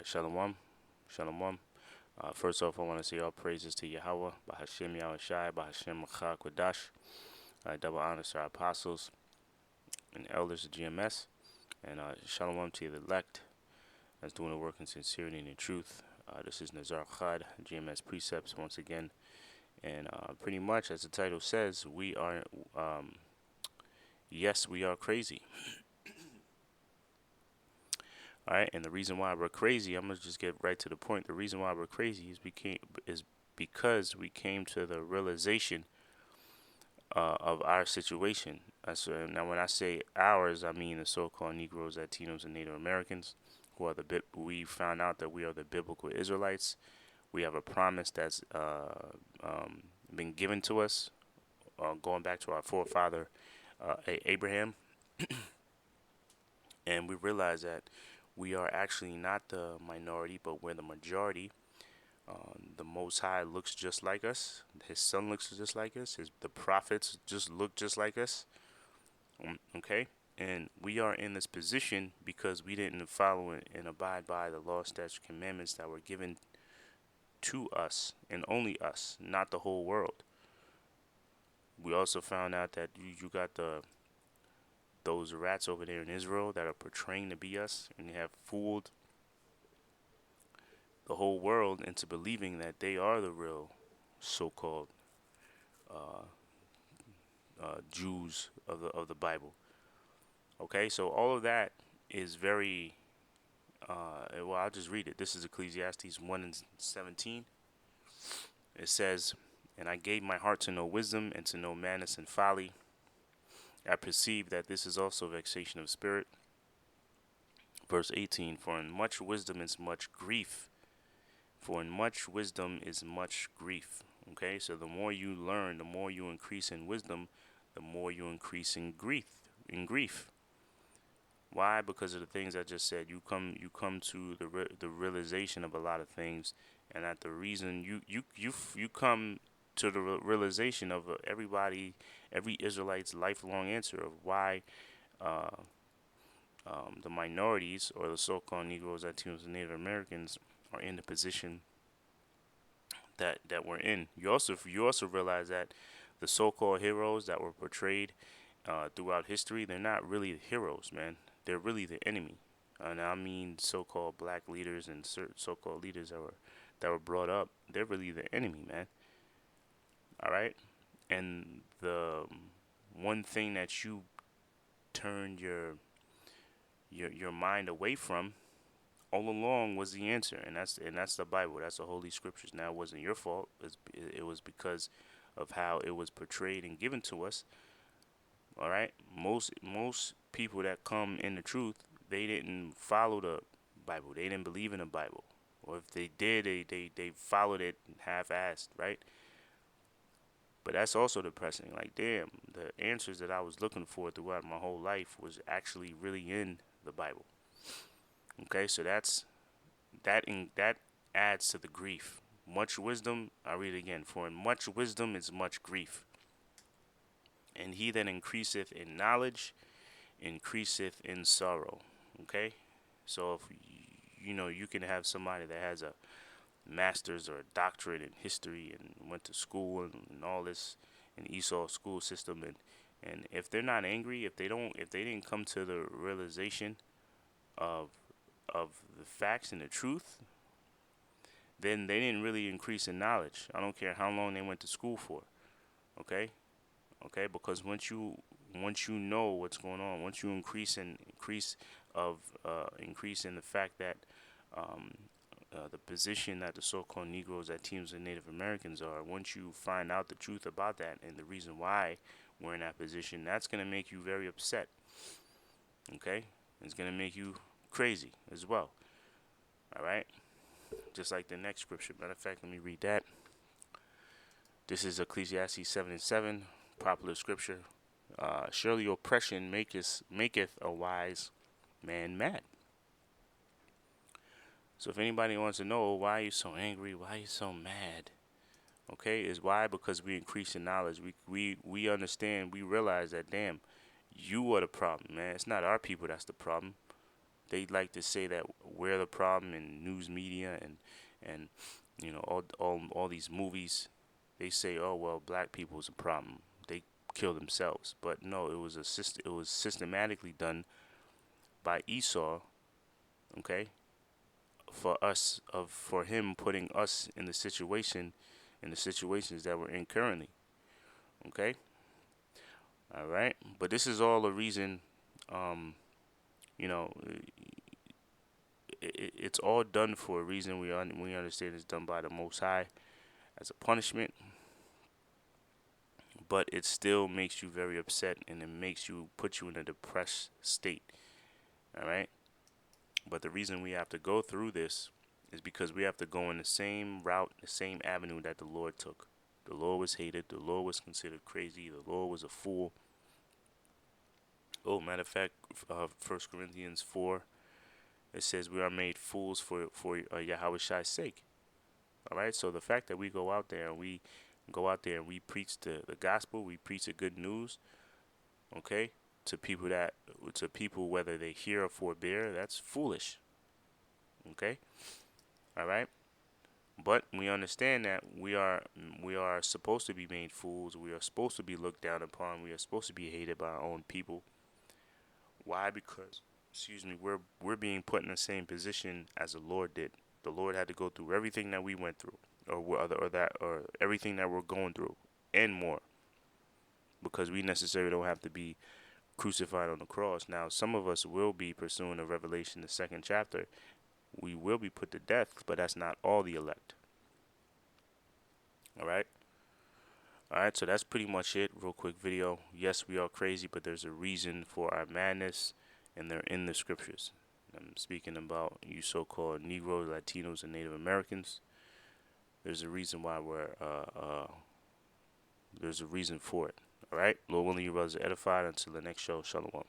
Shalawam, shalawam. First off, I want to say all praises to Yahawah, bahasham Yahawashi, bahasham Kwadash. Double honors to our apostles and elders of GMS, and shalom to the elect that's doing the work in sincerity and in truth. This is Nazar Khad, GMS Precepts once again, and pretty much as the title says, we are, yes, we are crazy. All right, and the reason why we're crazy, I'm gonna just get right to the point. The reason why we're crazy is because we came to the realization of our situation. Now, when I say ours, I mean the so-called Negroes, Latinos, and Native Americans, who are we found out that we are the biblical Israelites. We have a promise that's been given to us, going back to our forefather Abraham, and we realize that we are actually not the minority, but we're the majority. The Most High looks just like us. His Son looks just like us. The prophets just look just like us. Okay? And we are in this position because we didn't follow and abide by the law, statutes, commandments that were given to us and only us, not the whole world. We also found out that you got those rats over there in Israel that are portraying to be us, and they have fooled the whole world into believing that they are the real so-called uh, Jews of the Bible. Okay, so all of that is very well. I'll just read it. This is Ecclesiastes 1:17. It says, "And I gave my heart to know wisdom and to know madness and folly. I perceive that this is also vexation of spirit." Verse 18, "For in much wisdom is much grief. For in much wisdom is much grief." Okay, so the more you learn, the more you increase in wisdom, the more you increase in grief. Why? Because of the things I just said. You come to the realization of a lot of things, and that the reason you come to the realization of every Israelite's lifelong answer of why uh, the minorities or the so-called Negroes, Latinos, and Native Americans are in the position that we're in. You also realize that the so-called heroes that were portrayed throughout history, they're not really the heroes, man. They're really the enemy. And I mean so-called black leaders and so-called leaders that were brought up. They're really the enemy, man. All right. And the one thing that you turned your mind away from all along was the answer, and that's the Bible. That's the Holy Scriptures. Now, it wasn't your fault. It was because of how it was portrayed and given to us. All right. Most people that come in the truth, they didn't follow the Bible. They didn't believe in the Bible, or if they did, they followed it half-assed, right? But that's also depressing. Like, damn, the answers that I was looking for throughout my whole life was actually really in the Bible. Okay, so that adds to the grief. Much wisdom, I read it again, for in much wisdom is much grief. And he that increaseth in knowledge increaseth in sorrow. Okay? So if you can have somebody that has a master's or a doctorate in history and went to school and all this in Esau school system, and if they're not angry, if they didn't come to the realization of the facts and the truth, then they didn't really increase in knowledge. I don't care how long they went to school for. Okay? Okay, because once you know what's going on, once you increase in the fact that the position that the so-called Negroes, Latinos, and Native Americans are, once you find out the truth about that and the reason why we're in that position, that's going to make you very upset. Okay? It's going to make you crazy as well. All right? Just like the next scripture. Matter of fact, let me read that. This is Ecclesiastes 7:7, popular scripture. Surely oppression maketh a wise man mad. So if anybody wants to know why you're so angry, why you're so mad, okay, is why? Because we increase in knowledge. We understand, we realize that, damn, you are the problem, man. It's not our people that's the problem. they like to say that we're the problem in news media and all these movies. They say, oh well, black people's a problem. They kill themselves, but no, it was systematically done by Esau. Okay, for him putting us in the situations that we're in currently. Okay, all right, but this is all a reason. Um, you know, it's all done for a reason. We understand it's done by the Most High as a punishment, but it still makes you very upset and it makes you put you in a depressed state. All right, but the reason we have to go through this is because we have to go in the same route, the same avenue that the Lord took. The Lord was hated. The Lord was considered crazy. The Lord was a fool. Oh, matter of fact, 1 Corinthians 4, it says we are made fools for Yahawashi's sake. All right. So the fact that we go out there and we preach the gospel, we preach the good news, okay, to people whether they hear or forbear, that's foolish. Okay. All right. But we understand that we are supposed to be made fools. We are supposed to be looked down upon. We are supposed to be hated by our own people. Why? Because, excuse me, we're being put in the same position as the Lord did. The Lord had to go through everything that we went through, or everything that we're going through, and more, because we necessarily don't have to be crucified on the cross. Now, some of us will be pursuing the Revelation, the second chapter. We will be put to death, but that's not all the elect. All right. All right. So that's pretty much it. Real quick video. Yes, we are crazy, but there's a reason for our madness, and they're in the scriptures. I'm speaking about you so-called Negroes, Latinos, and Native Americans. There's a reason why there's a reason for it. All right. Lord willing, you brothers are edified. Until the next show, shalawam.